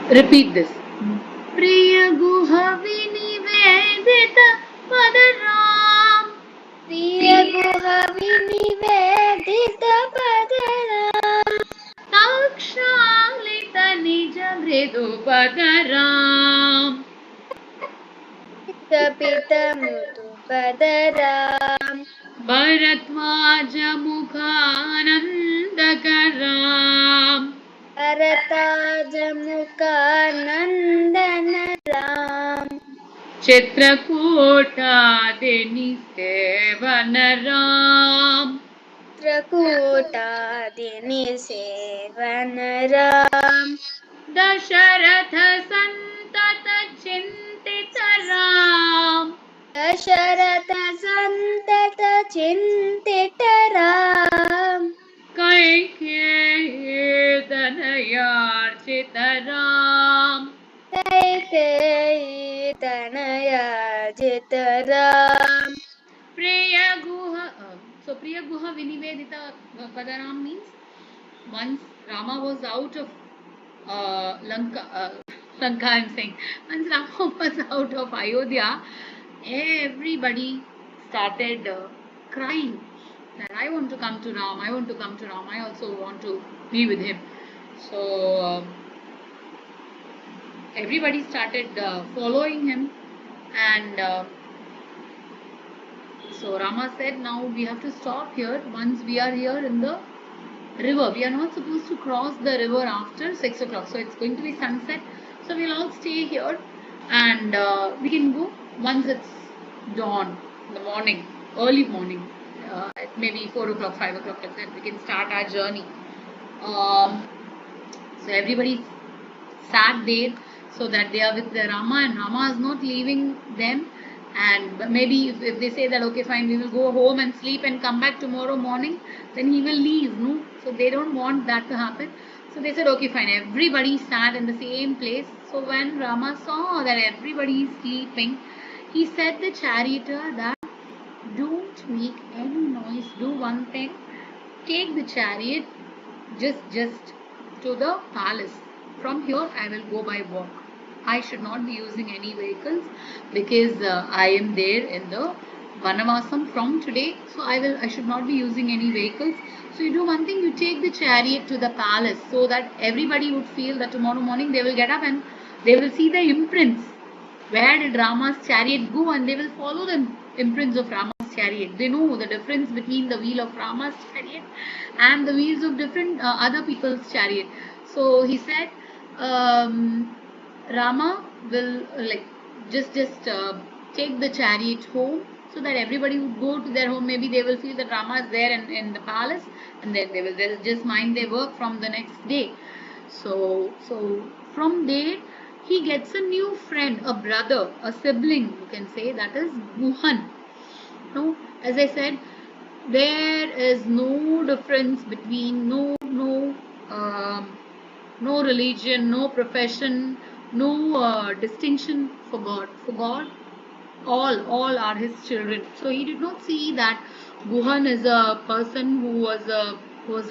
Repeat this. Priya Guha Vinivedita Padaram. प्रिय गुह विनिवेदित पदराम Takshalita Nija Mridu Padaram. पित मृदु पदराम Bharatwaja Mukhanandakaram. भरताज मुकानंदन राम चित्रकूटादिनिसेवनराम. त्रकूटादिनि सेवन राम दशरथ संतत चिंतित राम. दशरथ संतत चिंतित Ram Kaikeyi तनयार्चित Ram. Kaikeyi तनयाजित Ram Priya Guha. So Priya Guha Vinivedita Padaram means once Rama was out of Lanka, Lanka I'm saying, once Rama was out of Ayodhya, everybody started crying that I want to come to Ram, I want to come to Ram, I also want to be with him. So everybody started following him, and so Rama said, now we have to stop here. Once we are here in the river, we are not supposed to cross the river after 6 o'clock. So it's going to be sunset. So we'll all stay here, and we can go once it's dawn in the morning, early morning, at maybe 4 o'clock, 5 o'clock, like that. We can start our journey. So everybody sat there so that they are with the Rama, and Rama is not leaving them. And maybe if they say that okay fine, we will go home and sleep and come back tomorrow morning, then he will leave, no? So they don't want that to happen. So they said okay fine, everybody sat in the same place. So when Rama saw that everybody is sleeping, he said the charioteer that don't make any noise, do one thing, take the chariot just to the palace. From here I will go by walk. I should not be using any vehicles because I am there in the Vanavasam from today. So I should not be using any vehicles. So you do one thing, you take the chariot to the palace so that everybody would feel that tomorrow morning they will get up and they will see the imprints. Where did Rama's chariot go, and they will follow the imprints of Rama's chariot. They know the difference between the wheel of Rama's chariot and the wheels of different other people's chariot. So he said, Rama will just take the chariot home so that everybody would go to their home. Maybe they will feel that Rama is there in the palace, and then they'll just mind their work from the next day. So from there he gets a new friend, a brother, a sibling, you can say, that is Guhan. No, as I said, there is no difference between no religion, no profession, no distinction for God. For God, all are His children. So He did not see that Guhan is a person who was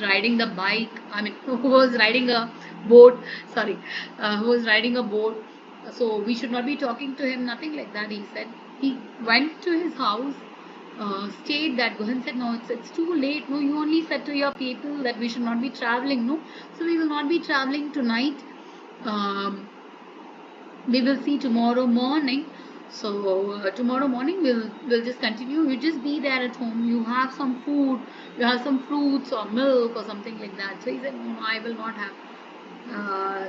riding the bike. I mean, who was riding a boat. Sorry, who was riding a boat. So we should not be talking to him. Nothing like that. He said he went to his house, stayed that. Guhan said, no, it's too late. No, you only said to your people that we should not be traveling. No, so we will not be traveling tonight. We will see tomorrow morning. So tomorrow morning we'll just continue. You just be there at home. You have some food. You have some fruits or milk or something like that. So he said, no, I will not have.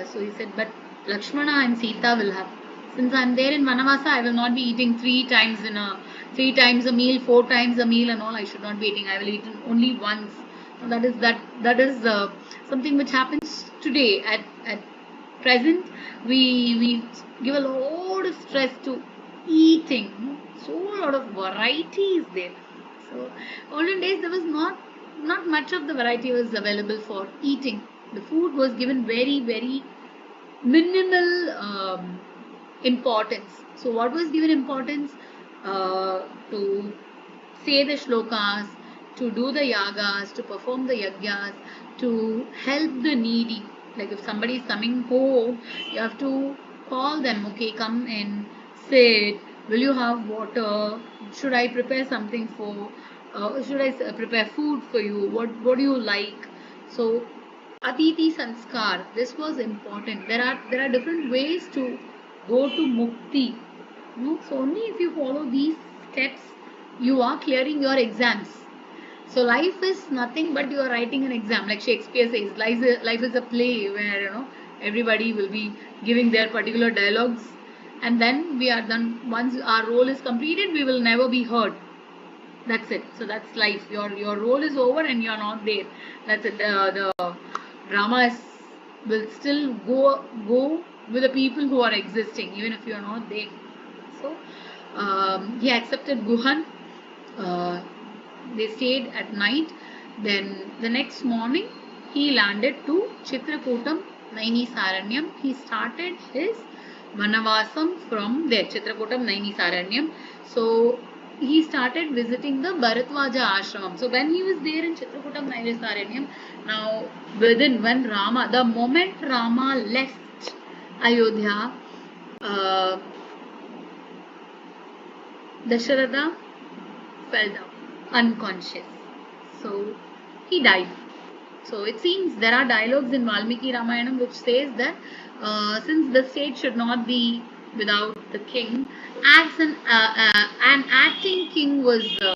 So he said, but Lakshmana and Sita will have. Since I'm there in Vanavasa, I will not be eating three times a meal, four times a meal, and all. I should not be eating. I will eat only once. So that is something which happens today at present. We give a lot of stress to eating. So a lot of variety is there. So olden days there was not much of the variety was available for eating. The food was given very minimal importance. So what was given importance? To say the shlokas, to do the yagas, to perform the yajnas, to help the needy. Like if somebody is coming home, you have to call them. Okay, come in, sit. Will you have water? Should I prepare something for? Should I prepare food for you? What do you like? So Atiti Sanskar. This was important. There are different ways to go to Mukti. No, so only if you follow these steps, you are clearing your exams. So life is nothing but you are writing an exam. Like Shakespeare says, life is a play where everybody will be giving their particular dialogues, and then we are done. Once our role is completed, we will never be heard. That's it. So that's life. Your role is over and you are not there. That's it. The drama will still go with the people who are existing, even if you are not there. So he accepted Guhan. Uh, they stayed at night. Then the next morning, he landed to Chitrakutam, Naini Saranyam. He started his Vanavasam from there, Chitrakutam, Naini Saranyam. So he started visiting the Bharatwaja ashramam. So when he was there in Chitrakutam, Naini Saranyam, now when Rama, the moment Rama left Ayodhya, uh, Dasharatha fell down unconscious. So he died. So it seems there are dialogues in Valmiki Ramayanam which says that since the state should not be without the king, as an acting king what you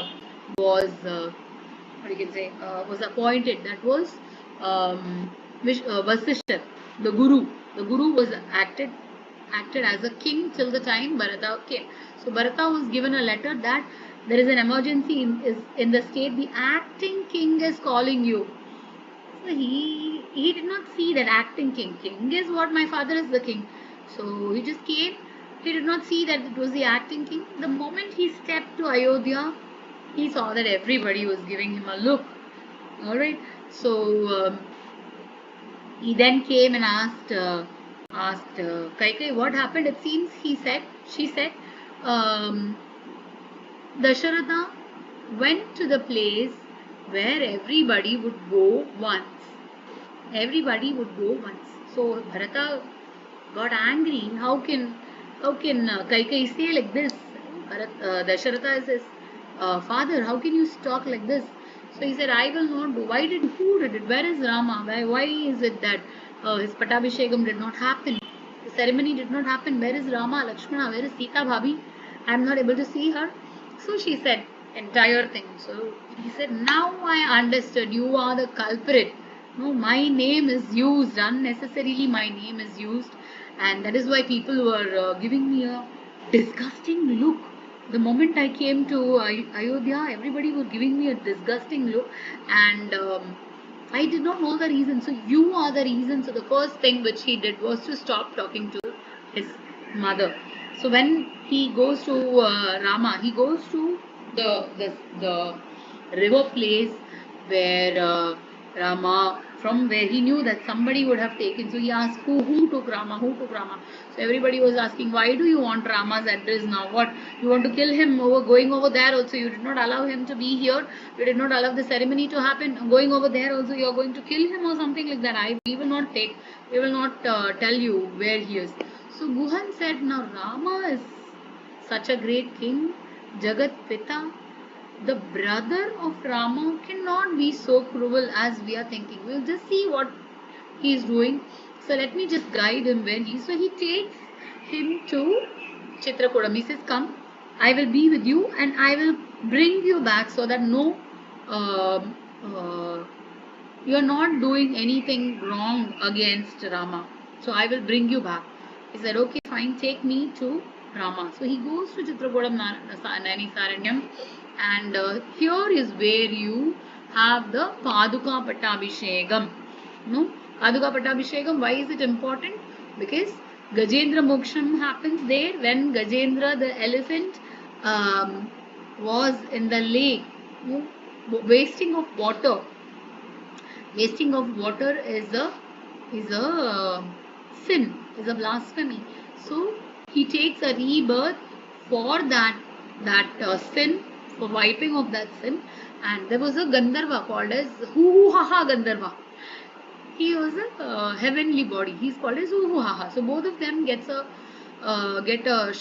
can say was appointed. That was Vasishta, the guru. The guru was acted as a king till the time Bharata came. So Bharata was given a letter that there is an emergency in the state. The acting king is calling you. So he did not see that acting king. King is what my father is the king. So he just came. He did not see that it was the acting king. The moment he stepped to Ayodhya, he saw that everybody was giving him a look. Alright. So he then came and asked Kaikai what happened. It seems she said, Dasharatha went to the place where everybody would go once. Everybody would go once. So Bharata got angry. How can Kaikai say like this? Dasharatha is his father. How can you talk like this? So he said, I will not do. Who did it? Where is Rama? Why is it that his Patabhishekam did not happen? The ceremony did not happen. Where is Rama, Lakshmana? Where is Sita Bhabhi? I am not able to see her. So she said, entire thing. So he said, now I understood. You are the culprit. No, my name is used. Unnecessarily my name is used. And that is why people were giving me a disgusting look. The moment I came to Ayodhya, everybody was giving me a disgusting look, and I did not know the reason. So you are the reason. So the first thing which he did was to stop talking to his mother. So when he goes to Rama, he goes to the river place where Rama, from where he knew that somebody would have taken. So he asked, who took Rama? Who took Rama? So everybody was asking, why do you want Rama's address now? What, you want to kill him going over there also? You did not allow him to be here. You did not allow the ceremony to happen. Going over there also, you are going to kill him or something like that. We will not tell you where he is. So Guhan said, now Rama is such a great king, Jagat Pita. The brother of Rama cannot be so cruel as we are thinking. We'll just see what he is doing. So let me just guide him where he is. So he takes him to Chitrakutam. He says, come, I will be with you and I will bring you back so that you are not doing anything wrong against Rama. So I will bring you back. He said, okay, fine, take me to Rama. So he goes to Chitrakutam Naini Saranyam, and here is where you have the Paduka Pattabhishekam. No? Paduka Pattabhishekam, why is it important? Because Gajendra Moksham happens there when Gajendra the elephant was in the lake. No? Wasting of water. Wasting of water is a sin, is a blasphemy. So he takes a rebirth for that sin, for wiping of that sin. And there was a Gandharva called as Hu Ha Ha Gandharva. he was a heavenly body. He's called as Uhuhaha. So both of them get a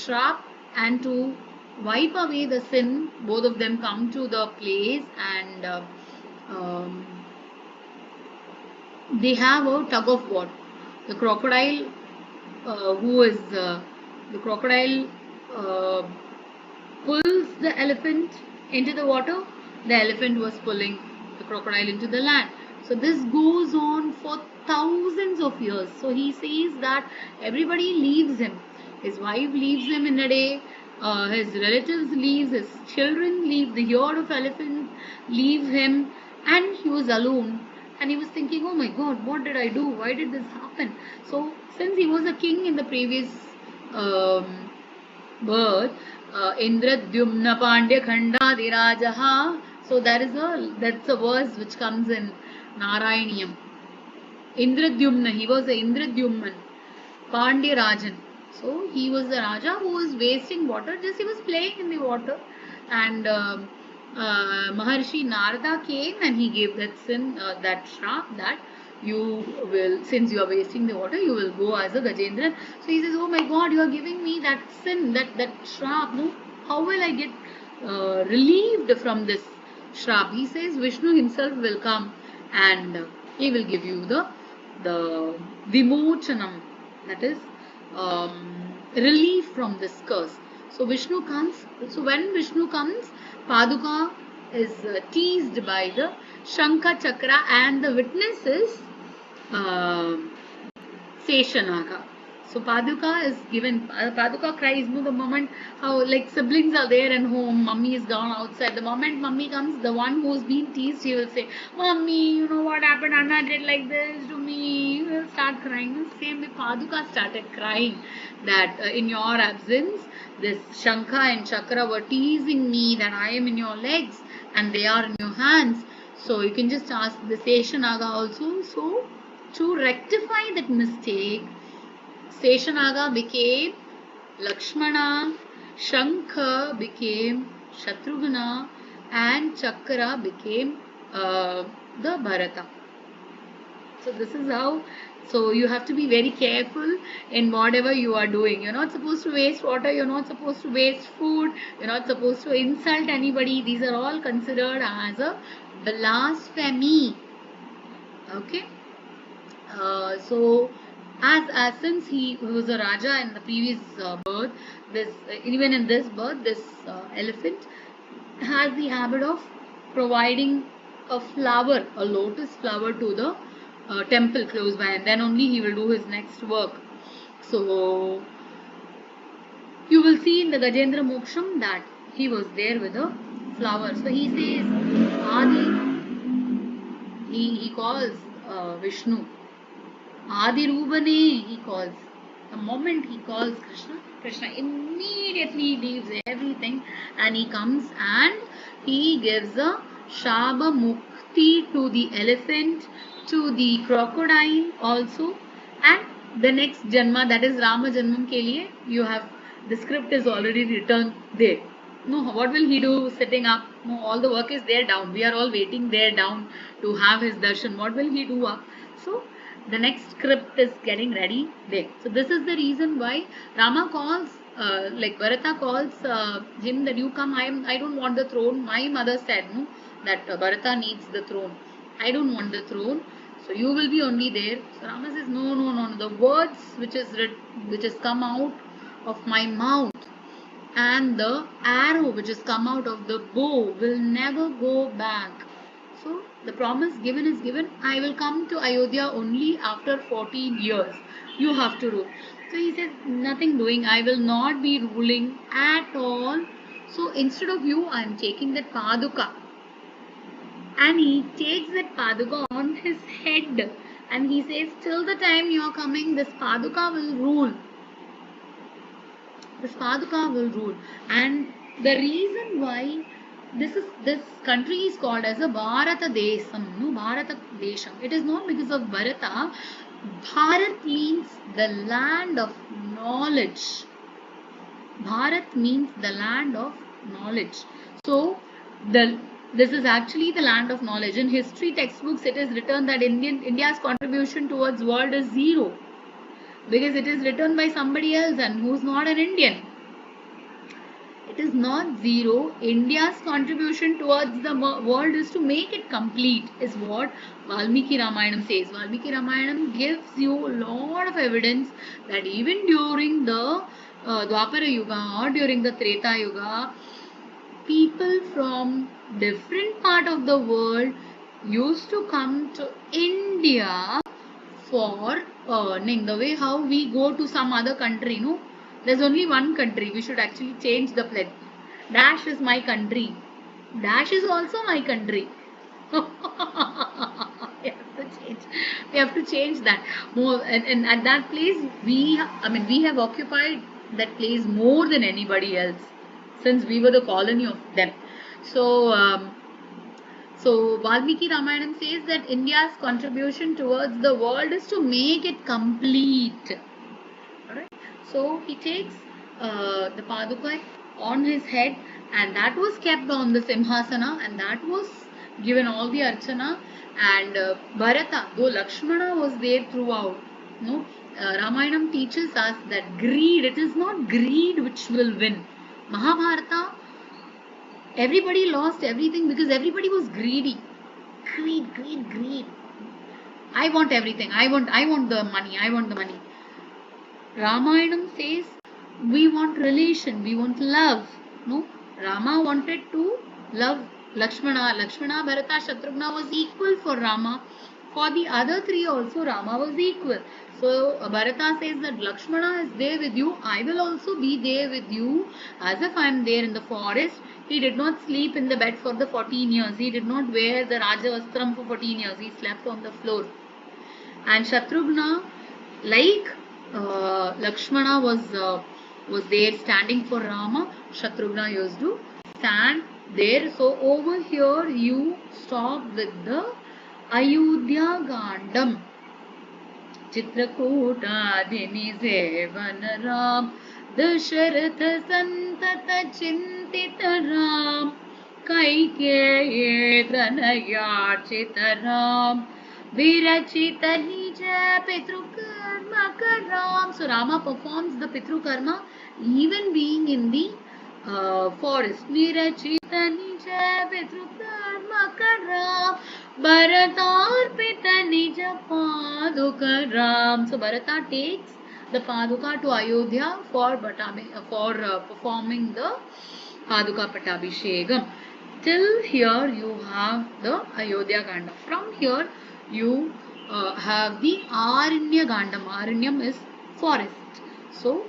shrap, and to wipe away the sin, both of them come to the place, and um, they have a tug of war. The crocodile, the crocodile uh, pulls the elephant into the water. The elephant was pulling the crocodile into the land. So this goes on for thousands of years. So he says that everybody leaves him. His wife leaves him in a day. His relatives leave. His children leave. The herd of elephants leave him, and he was alone. And he was thinking, "Oh my God, what did I do? Why did this happen?" So since he was a king in the previous um, birth, Indradyumna Pandya Khandadirajaha. So that's a verse which comes in Narayaniyam. Indradyumna, he was a Indradyumnan, Pandya Rajan. So he was the Raja who was wasting water. Just he was playing in the water, and Maharshi Narada came and he gave that that shrap, that you will, since you are wasting the water, you will go as a Gajendran. So he says, "Oh my God, you are giving me that sin, that shrap. No, how will I get relieved from this shrap?" He says, Vishnu himself will come, and he will give you the vimochanam, that is relief from this curse. So Vishnu comes. So when Vishnu comes, Paduka is teased by the Shankha Chakra, and the witness is Seshanaga. So Paduka is given. Paduka cries. No, the moment how like siblings are there and home, mummy is gone outside. The moment mummy comes, the one who's been teased, he will say, "Mummy, you know what happened? Anna did like this to me." He will start crying. The same way Paduka started crying that in your absence, this Shankha and Chakra were teasing me that I am in your legs and they are in your hands. So you can just ask the Seshanaga also. So to rectify that mistake, Seshanaga became Lakshmana, Shankha became Shatrughna, and Chakra became the Bharata. So this is how. So you have to be very careful in whatever you are doing. You're not supposed to waste water. You're not supposed to waste food. You're not supposed to insult anybody. These are all considered as a blasphemy. Okay. So as since he was a Raja in the previous birth, this even in this birth, this elephant has the habit of providing a flower, a lotus flower, to the temple close by, and then only he will do his next work. So you will see in the Gajendra Moksham that he was there with a flower. So he says, Adi, he calls Vishnu. Adi Rubane, he calls. The moment he calls Krishna, Krishna immediately leaves everything and he comes and he gives a Shaba Mukti to the elephant, to the crocodile also, and the next Janma, that is Rama Janmam ke liye, you have, the script is already written there. No, what will he do sitting up? No, all the work is there down. We are all waiting there down to have his darshan. What will he do up? So the next script is getting ready there. So this is the reason why Rama calls, like Bharata calls him that you come. I don't want the throne. My mother said no, that Bharata needs the throne. I don't want the throne. So you will be only there. So Rama says no, no, no, no. The words which has come out of my mouth and the arrow which has come out of the bow will never go back. So the promise given is given. I will come to Ayodhya only after 14 years. You have to rule. So he says, nothing doing. I will not be ruling at all. So instead of you, I am taking that Paduka. And he takes that Paduka on his head. And he says, till the time you are coming, this Paduka will rule. This Paduka will rule. And the reason why this country is called as a Bharata Desam, no, Bharata Desham. It is not because of Bharata. Bharat means the land of knowledge. Bharat means the land of knowledge. So the This is actually the land of knowledge. In history textbooks, it is written that India's contribution towards world is zero, because it is written by somebody else and who's not an Indian. It is not zero. India's contribution towards the world is to make it complete, is what Valmiki Ramayanam says. Valmiki Ramayanam gives you a lot of evidence that even during the Dwapara Yuga or during the Treta Yuga, people from different part of the world used to come to India for earning. The way how we go to some other country, no? There's only one country. We should actually change the pledge. Dash is my country. Dash is also my country. we have to change. We have to change that more. And at that place, we have occupied that place more than anybody else, since we were the colony of them. So Valmiki Ramayanam says that India's contribution towards the world is to make it complete. Alright. So he takes the Paduka on his head, and that was kept on the Simhasana, and that was given all the Archana. And Bharata, though Lakshmana was there throughout, no, Ramayanam teaches us that greed, it is not greed which will win. Mahabharata, everybody lost everything because everybody was greedy. Greed. I want everything. I want the money. Ramayanam says we want relation, we want love. No, Rama wanted to love Lakshmana. Lakshmana, Bharata, Shatrughna was equal for Rama. For the other three also, Rama was equal. So Bharata says that Lakshmana is there with you, I will also be there with you, as if I am there in the forest. He did not sleep in the bed for the 14 years. He did not wear the Rajavastram for 14 years. He slept on the floor. And Shatrughna, like Lakshmana was there standing for Rama, Shatrughna used to stand there. So over here you stop with the Ayodhya Gandam. Chitrakootadini Sevan Ram, Dasharatha Santata Chintita Ram, Kaikeyi Pranayachita Ram, Virachita Nija Pitrukarma Karam. So Rama performs the Pitrukarma even being in the forest. Virachita Nija Pitrukarma Karam, Bharatarpita Nija Paduka Ram. So Bharata takes the Paduka to Ayodhya for performing the Paduka Pattabhishekam. Till here you have the Ayodhya Gandam. From here you have the Aranya Gandam. Aranyam is forest. So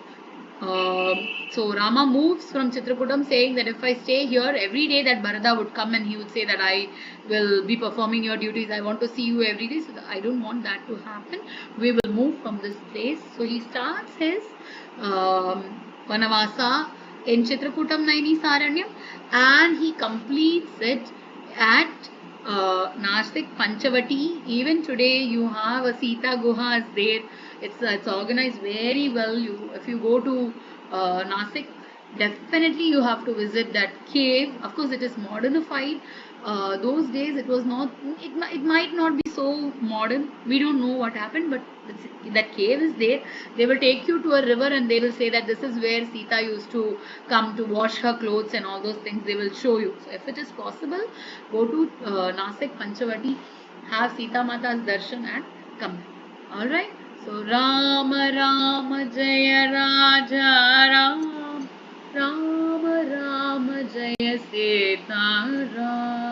Rama moves from Chitrakutam saying that if I stay here every day, that Bharata would come and he would say that I will be performing your duties. I want to see you every day. So I don't want that to happen. We will move from this place. So he starts his Vanavasa in Chitrakutam Naimisaranyam, and he completes it at Nashik Panchavati. Even today you have a Sita Guha is there. It's organized very well. If you go to Nashik, definitely you have to visit that cave. Of course, it is modernified. Those days it was not. It might not be so modern. We don't know what happened, but that cave is there. They will take you to a river and they will say that this is where Sita used to come to wash her clothes and all those things. They will show you. So if it is possible, go to Nashik Panchavati, have Sita Mata's darshan and come back. All right. So Rama Rama Jaya Raja Ram, Rama Rama Jaya Sita Ram.